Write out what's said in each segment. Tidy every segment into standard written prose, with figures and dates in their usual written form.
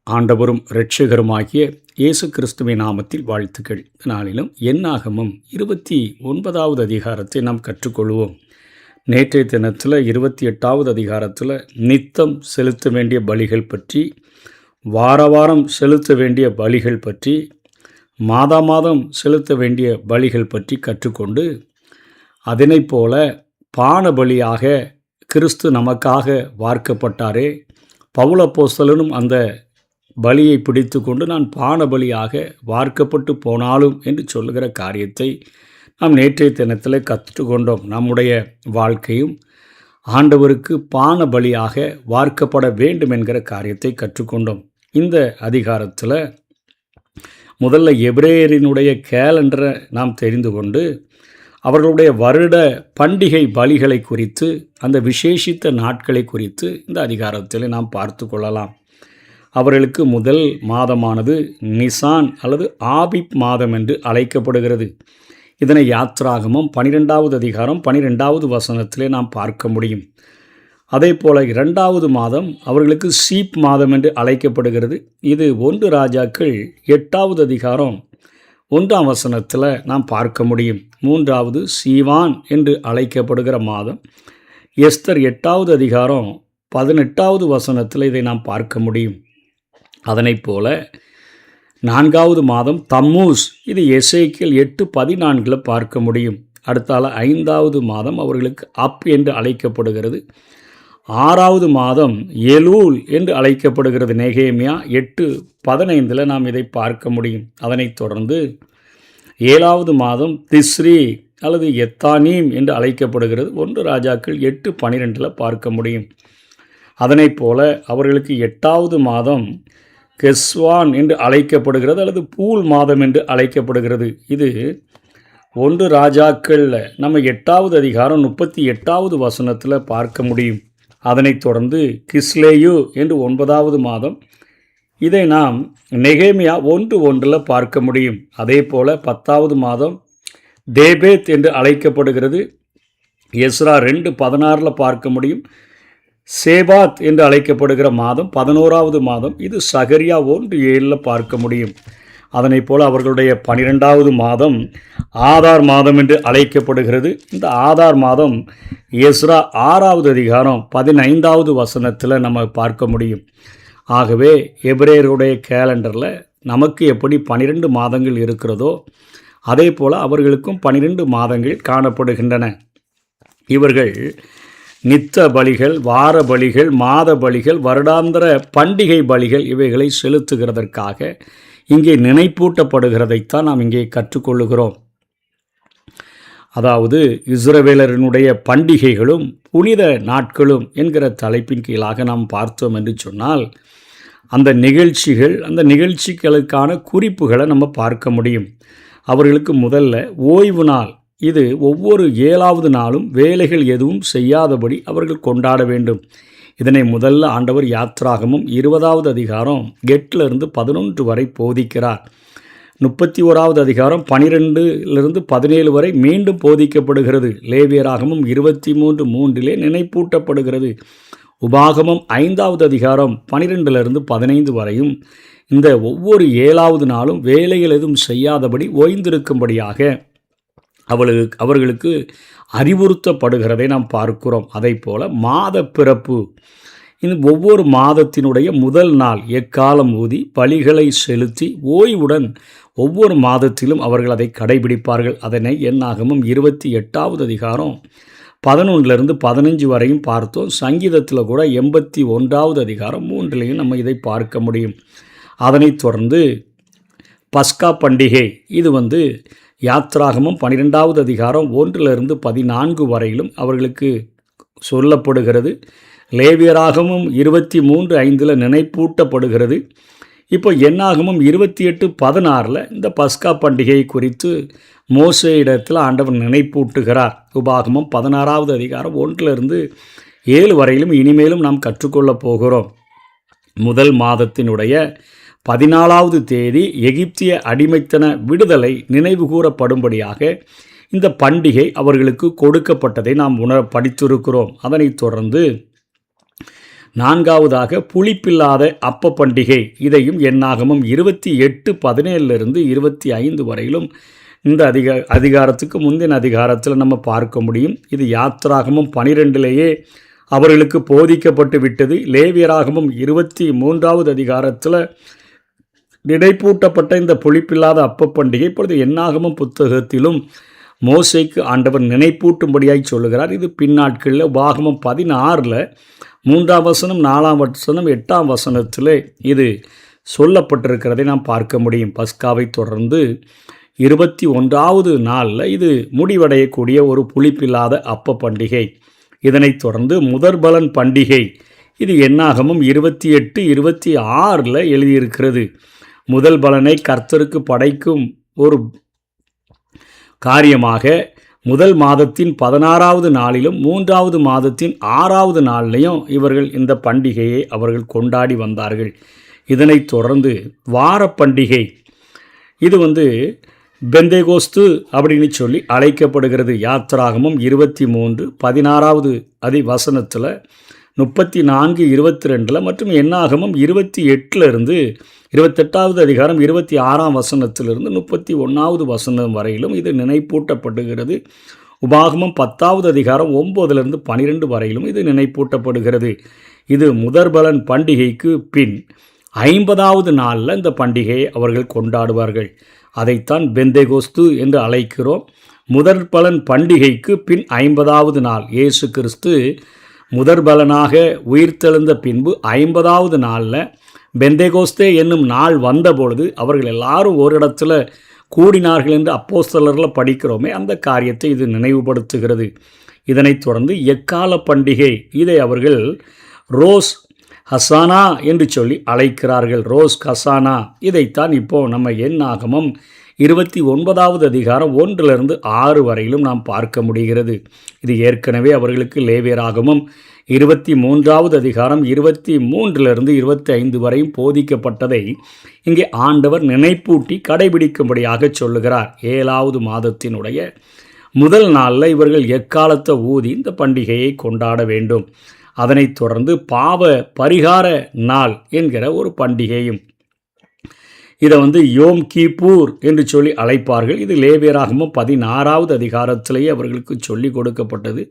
ஆண்டவரும் இரட்சகருமாகிய இயேசு கிறிஸ்துவின் நாமத்தில் வாழ்த்துக்கள். நாளிலும் என்னாகமம் 29வது அதிகாரத்தை நாம் கற்றுக்கொள்வோம். நேற்றைய தினத்தில் 28வது அதிகாரத்தில் நித்தம் செலுத்த வேண்டிய பலிகள் பற்றி, வாரம் செலுத்த வேண்டிய பலிகள் பற்றி, மாதம் செலுத்த வேண்டிய பலிகள் பற்றி கற்றுக்கொண்டு, அதனைப் போல பான பலியாக கிறிஸ்து நமக்காக வார்க்கப்பட்டாரே, பவுலப்போஸ்தலனும் அந்த பலியை பிடித்து கொண்டு நான் பான பலியாக வார்க்கப்பட்டு போனாலும் என்று சொல்லுகிற காரியத்தை நாம் நேற்றைய தினத்தில் கற்றுக்கொண்டோம். நம்முடைய வாழ்க்கையும் ஆண்டவருக்கு பான பலியாக வார்க்கப்பட வேண்டும் என்கிற காரியத்தை கற்றுக்கொண்டோம். இந்த அதிகாரத்தில் முதல்ல எபிரேயரினுடைய கேலண்டரை நாம் தெரிந்து கொண்டு, அவர்களுடைய வருட பண்டிகை பலிகளை குறித்து, அந்த விசேஷித்த நாட்களை குறித்து இந்த அதிகாரத்தில் நாம் பார்த்து கொள்ளலாம். அவர்களுக்கு முதல் மாதமானது நிசான் அல்லது ஆபிப் மாதம் என்று அழைக்கப்படுகிறது. இதனை யாத்ராகமம் 12வது அதிகாரம் 12வது வசனத்திலே நாம் பார்க்க முடியும். அதே போல் 2வது மாதம் அவர்களுக்கு சீப் மாதம் என்று அழைக்கப்படுகிறது. இது 1 ராஜாக்கள் 8வது அதிகாரம் 1ஆம் வசனத்தில் நாம் பார்க்க முடியும். 3வது சீவான் என்று அழைக்கப்படுகிற மாதம் எஸ்தர் 8வது அதிகாரம் 18வது வசனத்தில் இதை நாம் பார்க்க முடியும். அதனைப் போல 4வது மாதம் தம்மூஸ், இது எசேக்கியேல் 8:14 பார்க்க முடியும். அடுத்தால 5வது மாதம் அவர்களுக்கு அப் என்று அழைக்கப்படுகிறது. 6வது மாதம் எலூல் என்று அழைக்கப்படுகிறது. நெகேமியா 8:15 நாம் இதை பார்க்க முடியும். அதனைத் தொடர்ந்து 7வது மாதம் திஸ்ரி அல்லது எத்தானீம் என்று அழைக்கப்படுகிறது. 1 ராஜாக்கள் 8:12 பார்க்க முடியும். அதனைப் போல அவர்களுக்கு 8வது மாதம் கெஸ்வான் என்று அழைக்கப்படுகிறது அல்லது பூல் மாதம் என்று அழைக்கப்படுகிறது. இது 1 ராஜாக்களில் நம்ம 8வது அதிகாரம் 38வது வசனத்தில் பார்க்க முடியும். அதனைத் தொடர்ந்து கிஸ்லேயு என்று 9வது மாதம், இதை நாம் நெகேமியா 1:1 பார்க்க முடியும். அதே போல் 10வது மாதம் தேபேத் என்று அழைக்கப்படுகிறது. எஸ்ரா 2:16 பார்க்க முடியும். சேபாத் என்று அழைக்கப்படுகிற மாதம் 11வது மாதம், இது சகரியா 1:7 பார்க்க முடியும். அதனைப் போல் அவர்களுடைய 12வது மாதம் ஆதார் மாதம் என்று அழைக்கப்படுகிறது. இந்த ஆதார் மாதம் எஸ்ரா 6வது அதிகாரம் 15வது வசனத்தில் நம்ம பார்க்க முடியும். ஆகவே எபிரேயருடைய கேலண்டரில் நமக்கு எப்படி 12 மாதங்கள் இருக்கிறதோ அதே போல் அவர்களுக்கும் 12 மாதங்கள் காணப்படுகின்றன. இவர்கள் நித்த பலிகள், வார பலிகள், மாத பலிகள், வருடாந்திர பண்டிகை பலிகள் இவைகளை செலுத்துகிறதற்காக இங்கே நினைப்பூட்டப்படுகிறதைத்தான் நாம் இங்கே கற்றுக்கொள்ளுகிறோம். அதாவது இஸ்ரவேலரினுடைய பண்டிகைகளும் புனித நாட்களும் என்கிற தலைப்பின் கீழாக நாம் பார்த்தோம் என்று சொன்னால், அந்த நிகழ்ச்சிகள், அந்த நிகழ்ச்சிகளுக்கான குறிப்புகளை நம்ம பார்க்க முடியும். அவர்களுக்கு முதல்ல ஓய்வு நாள், இது ஒவ்வொரு 7வது நாளும் வேலைகள் எதுவும் செய்யாதபடி அவர்கள் கொண்டாட வேண்டும். இதனை முதல்ல ஆண்டவர் யாத்ராகமம் 20வது அதிகாரம் 8 11 வரை போதிக்கிறார். 31வது அதிகாரம் 12 17 வரை மீண்டும் போதிக்கப்படுகிறது. லேவியராகமம் 23:3 நினைப்பூட்டப்படுகிறது. உபாகமம் 5வது அதிகாரம் 12 15 வரையும் இந்த ஒவ்வொரு 7வது நாளும் வேலைகள் எதுவும் செய்யாதபடி ஓய்ந்திருக்கும்படியாக அவர்களுக்கு அறிவுறுத்தப்படுகிறதை நாம் பார்க்கிறோம். அதை போல மாத பிறப்பு, இந்த ஒவ்வொரு மாதத்தினுடைய முதல் நாள் எக்காலம் ஊதி பலிகளை செலுத்தி ஓய்வுடன் ஒவ்வொரு மாதத்திலும் அவர்கள் அதை கடைபிடிப்பார்கள். அதனை என்னாகமம் 28வது அதிகாரம் 11 15 வரையும் பார்த்தோம். சங்கீதத்தில் கூட 81வது அதிகாரம் 3 நம்ம இதை பார்க்க முடியும். அதனைத் தொடர்ந்து பஸ்கா பண்டிகை, இது யாத்ராகமம் 12வது அதிகாரம் 1 14 வரையிலும் அவர்களுக்கு சொல்லப்படுகிறது. லேவியராகமும் 23:5 நினைப்பூட்டப்படுகிறது. இப்போ என்னாகமும் 28:16 இந்த பஸ்கா பண்டிகை குறித்து மோசே இடத்தில் ஆண்டவர் நினைப்பூட்டுகிறார். உபாகமம் 16வது அதிகாரம் 1 7 வரையிலும் இனிமேலும் நாம் கற்றுக்கொள்ளப் போகிறோம். முதல் மாதத்தினுடைய 14வது தேதி எகிப்திய அடிமைத்தன விடுதலை நினைவு கூறப்படும்படியாக இந்த பண்டிகை அவர்களுக்கு கொடுக்கப்பட்டதை நாம் படித்திருக்கிறோம். அதனைத் தொடர்ந்து 4வதாக புளிப்பில்லாத அப்ப பண்டிகை, இதையும் என்னாகமம் 28:17 25 வரையிலும் இந்த அதிகாரத்துக்கு முந்தின அதிகாரத்தில் நம்ம பார்க்க முடியும். இது யாத்திராகமம் 12 அவர்களுக்கு போதிக்கப்பட்டு விட்டது. லேவியராகமம் 23வது அதிகாரத்தில் நினைப்பூட்டப்பட்ட இந்த புளிப்பில்லாத அப்ப பண்டிகை இப்பொழுது என்னாகமம் புத்தகத்திலும் மோசேக்கு ஆண்டவர் நினைப்பூட்டும்படியாய் சொல்லுகிறார். இது பின்னாட்களில் உபாகமம் 16 3ஆம் வசனம் 4ஆம் வசனம் 8ஆம் வசனத்தில் இது சொல்லப்பட்டிருக்கிறதை நாம் பார்க்க முடியும். பஸ்காவை தொடர்ந்து 21வது நாளில் இது முடிவடையக்கூடிய ஒரு புளிப்பில்லாத அப்ப பண்டிகை. இதனைத் தொடர்ந்து முதற்பலன் பண்டிகை, இது என்னாகமும் 28:26 எழுதியிருக்கிறது. முதல் பலனை கர்த்தருக்கு படைக்கும் ஒரு காரியமாக முதல் மாதத்தின் 16வது நாளிலும் 3வது மாதத்தின் 6வது நாளிலையும் இவர்கள் இந்த பண்டிகையை அவர்கள் கொண்டாடி வந்தார்கள். இதனைத் தொடர்ந்து வார பண்டிகை, இது பெந்தேகோஸ்து அப்படின்னு சொல்லி அழைக்கப்படுகிறது. யாத்திராகமும் 23:16 வசனத்தில் 34:22 மற்றும் என்னாகமும் 28 28வது அதிகாரம் 26ஆம் வசனத்திலிருந்து 31வது வசனம் வரையிலும் இது நினைப்பூட்டப்படுகிறது. உபாகமம் 10வது அதிகாரம் 9 12 வரையிலும் இது நினைப்பூட்டப்படுகிறது. இது முதற்பலன் பண்டிகைக்கு பின் 50வது நாளில் இந்த பண்டிகையை அவர்கள் கொண்டாடுவார்கள். அதைத்தான் பெந்தேகோஸ்து என்று அழைக்கிறோம். முதற்பலன் பண்டிகைக்கு பின் 50வது நாள் இயேசு கிறிஸ்து முதற்பலனாக உயிர்த்தெழுந்த பின்பு 50வது நாளில் பெந்தேகோஸ்தே என்னும் நாள் வந்தபொழுது அவர்கள் எல்லாரும் ஒரு இடத்துல கூடினார்கள் என்று அப்போஸ்தலரில் படிக்கிறோமே, அந்த காரியத்தை இது நினைவுபடுத்துகிறது. இதனைத் தொடர்ந்து எக்கால பண்டிகை, இதை அவர்கள் ரோஸ் ஹசானா என்று சொல்லி அழைக்கிறார்கள். ரோஸ் ஹசானா, இதைத்தான் இப்போது நம்ம என்னாகமம் 29வது அதிகாரம் 1-6 வரையிலும் நாம் பார்க்க முடிகிறது. இது ஏற்கனவே அவர்களுக்கு லேவியராகமம் 23வது அதிகாரம் 23-25 வரையும் போதிக்கப்பட்டதை இங்கே ஆண்டவர் நினைப்பூட்டி கடைபிடிக்கும்படியாக சொல்லுகிறார். 7வது மாதத்தினுடைய முதல் நாளில் இவர்கள் எக்காலத்தை ஊதி இந்த பண்டிகையை கொண்டாட வேண்டும். அதனைத் தொடர்ந்து பாவ பரிகார நாள் என்கிற ஒரு பண்டிகையும், இதை யோம் கீப்பூர் என்று சொல்லி அழைப்பார்கள். இது லேவியராகமம் 16வது அதிகாரத்திலேயே அவர்களுக்கு சொல்லி கொடுக்கப்பட்டது.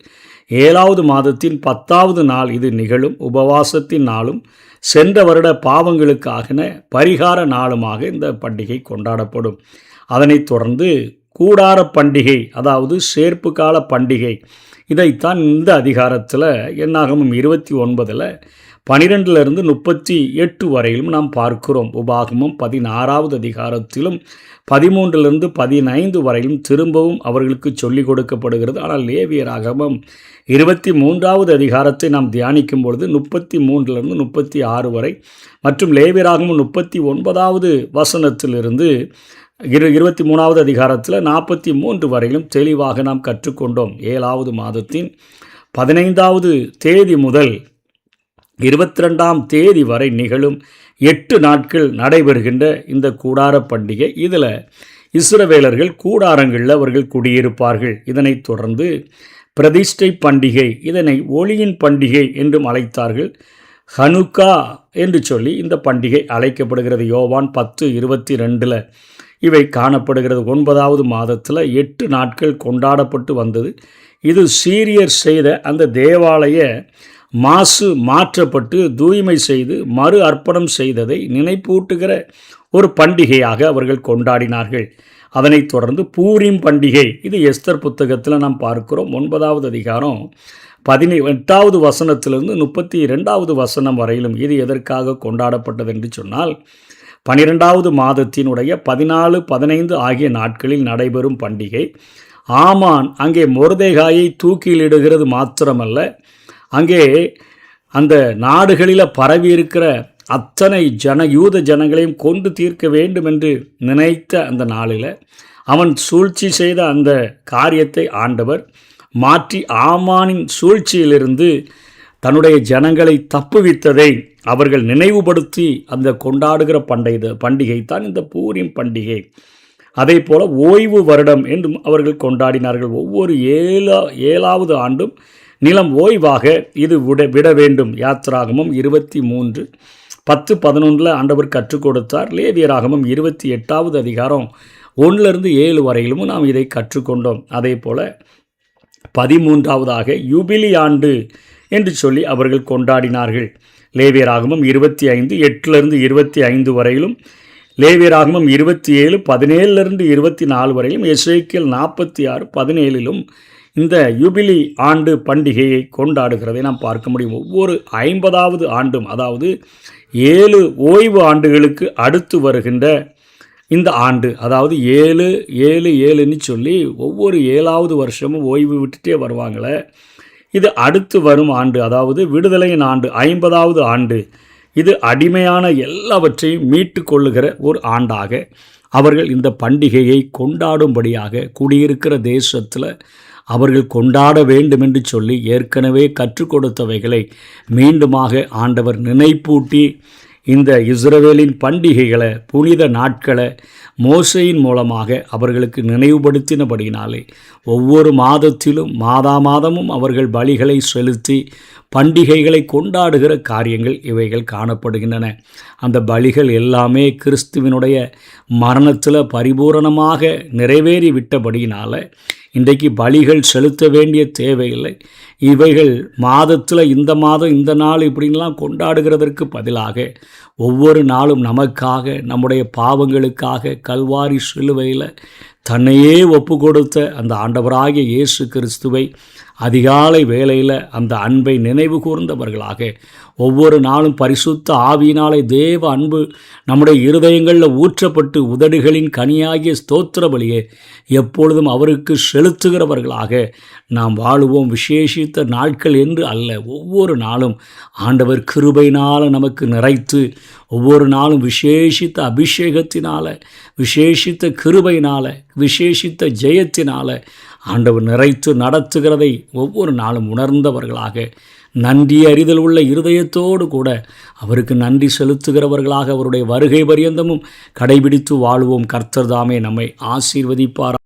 7வது மாதத்தின் 10வது நாள் இது நிகழும். உபவாசத்தின் நாளும் சென்ற வருட பாவங்களுக்காக பரிகார நாளுமாக இந்த பண்டிகை கொண்டாடப்படும். அதனைத் தொடர்ந்து கூடார பண்டிகை, அதாவது சேர்ப்பு கால பண்டிகை, இதைத்தான் இந்த அதிகாரத்தில் என்னாகமம் 29 12-38 வரையிலும் நாம் பார்க்கிறோம். உபாகமம் 16வது அதிகாரத்திலும் 13-15 வரையிலும் திரும்பவும் அவர்களுக்கு சொல்லிக் கொடுக்கப்படுகிறது. ஆனால் லேவியராகமம் 23வது அதிகாரத்தை நாம் தியானிக்கும் பொழுது 33-36 வரை மற்றும் லேவியராகமம் 39வது வசனத்திலிருந்து 23வது அதிகாரத்தில் 43 வரையிலும் தெளிவாக நாம் கற்றுக்கொண்டோம். 7வது மாதத்தின் 15வது தேதி முதல் 22ஆம் தேதி வரை நிகழும் 8 நாட்கள் நடைபெறுகின்ற இந்த கூடார பண்டிகை, இதில் இஸ்ரவேலர்கள் கூடாரங்களில் அவர்கள் குடியிருப்பார்கள். இதனைத் தொடர்ந்து பிரதிஷ்டை பண்டிகை, இதனை ஒளியின் பண்டிகை என்றும் அழைத்தார்கள். ஹனுக்கா என்று சொல்லி இந்த பண்டிகை அழைக்கப்படுகிறது. யோவான் 10:22 இவை காணப்படுகிறது. 9வது மாதத்தில் 8 நாட்கள் கொண்டாடப்பட்டு வந்தது. இது சீரியர் செய்த அந்த தேவாலய மாசு மாற்றப்பட்டு தூய்மை செய்து மறு அர்ப்பணம் செய்ததை நினைப்பூட்டுகிற ஒரு பண்டிகையாக அவர்கள் கொண்டாடினார்கள். அதனைத் தொடர்ந்து பூரீம் பண்டிகை, இது எஸ்தர் புத்தகத்தில் நாம் பார்க்கிறோம். 9வது அதிகாரம் 18வது வசனத்திலிருந்து 32வது வசனம் வரையிலும் இது எதற்காக கொண்டாடப்பட்டது என்று சொன்னால், 12வது மாதத்தினுடைய 14, 15 ஆகிய நாட்களில் நடைபெறும் பண்டிகை. ஆமான் அங்கே மொர்தெகாயை தூக்கிலிடுகிறது மாத்திரமல்ல, அங்கே அந்த நாடுகளில் பரவி இருக்கிற அத்தனை யூத ஜனங்களையும் கொண்டு தீர்க்க வேண்டும் என்று நினைத்த அந்த நாளில் அவன் சூழ்ச்சி செய்த அந்த காரியத்தை ஆண்டவர் மாற்றி ஆமானின் சூழ்ச்சியிலிருந்து தன்னுடைய ஜனங்களை தப்புவித்ததை அவர்கள் நினைவுபடுத்தி அந்த கொண்டாடுகிற பண்டிகை தான் இந்த பூரீம் பண்டிகை. அதே போல் ஓய்வு வருடம் என்றும் அவர்கள் கொண்டாடினார்கள். ஒவ்வொரு 7வது ஆண்டும் நிலம் ஓய்வாக இது விட வேண்டும். யாத்திராகமம் 23:10-11 ஆண்டவர் கற்றுக் கொடுத்தார். லேவியராகமம் 28வது அதிகாரம் 1-7 வரையிலும் நாம் இதை கற்றுக்கொண்டோம். அதே போல் 13வதாக யூபிலி ஆண்டு என்று சொல்லி அவர்கள் கொண்டாடினார்கள். லேவியராகமம் 25:8-25 வரையிலும், லேவியராகமம் 27:17-24 வரையிலும், எசேக்கியேல் 46:17 இந்த யூபிலி ஆண்டு பண்டிகையை கொண்டாடுகிறதை நாம் பார்க்க முடியும். ஒவ்வொரு 50வது ஆண்டும், அதாவது 7 ஓய்வு ஆண்டுகளுக்கு அடுத்து வருகின்ற இந்த ஆண்டு, அதாவது 7-7-7ன்னு சொல்லி ஒவ்வொரு 7வது வருஷமும் ஓய்வு விட்டுட்டே வருவாங்களே, இது அடுத்து வரும் ஆண்டு, அதாவது விடுதலையின் ஆண்டு, 50வது ஆண்டு. இது அடிமையான எல்லாவற்றையும் மீட்டு கொள்ளுகிற ஒரு ஆண்டாக அவர்கள் இந்த பண்டிகையை கொண்டாடும்படியாக குடியிருக்கிற தேசத்தில் அவர்கள் கொண்டாட வேண்டும் என்று சொல்லி ஏற்கனவே கற்றுக் கொடுத்தவைகளை மீண்டுமாக ஆண்டவர் நினைப்பூட்டி இந்த இஸ்ரவேலின் பண்டிகைகளை, புனித நாட்களை மோசையின் மூலமாக அவர்களுக்கு நினைவுபடுத்தினபடினாலே ஒவ்வொரு மாதத்திலும் மாதமும் அவர்கள் பலிகளை செலுத்தி பண்டிகைகளை கொண்டாடுகிற காரியங்கள் இவைகள் காணப்படுகின்றன. அந்த பலிகள் எல்லாமே கிறிஸ்துவினுடைய மரணத்தில் பரிபூரணமாக நிறைவேறி விட்டபடியினால் இன்றைக்கு பலிகள் செலுத்த வேண்டிய தேவையில்லை. இவைகள் மாதத்தில் இந்த மாதம் இந்த நாள் இப்படின்லாம் கொண்டாடுகிறதற்கு பதிலாக ஒவ்வொரு நாளும் நமக்காக, நம்முடைய பாவங்களுக்காக கல்வாரி சிலுவையில் தன்னையே ஒப்பு கொடுத்த அந்த ஆண்டவராகிய இயேசு கிறிஸ்துவை அதிகாலை வேளையில் அந்த அன்பை நினைவு கூர்ந்தவர்களாக ஒவ்வொரு நாளும் பரிசுத்த ஆவியினாலே தேவ அன்பு நம்முடைய இருதயங்களில் ஊற்றப்பட்டு உதடுகளின் கனியாகிய ஸ்தோத்திர பலியை எப்பொழுதும் அவருக்கு செலுத்துகிறவர்களாக நாம் வாழுவோம். விசேஷித்த நாட்கள் என்று அல்ல, ஒவ்வொரு நாளும் ஆண்டவர் கிருபையினால் நமக்கு நிறைத்து, ஒவ்வொரு நாளும் விசேஷித்த அபிஷேகத்தினால், விசேஷித்த கிருபையினால், விசேஷித்த ஜெயத்தினால் ஆண்டவர் நிறைத்து நடத்துகிறதை ஒவ்வொரு நாளும் உணர்ந்தவர்களாக நன்றி அறிதல் உள்ள இருதயத்தோடு கூட அவருக்கு நன்றி செலுத்துகிறவர்களாக அவருடைய வருகை பரியந்தமும் கடைபிடித்து வாழ்வோம். கர்த்தர் தாமே நம்மை ஆசீர்வதிப்பார்.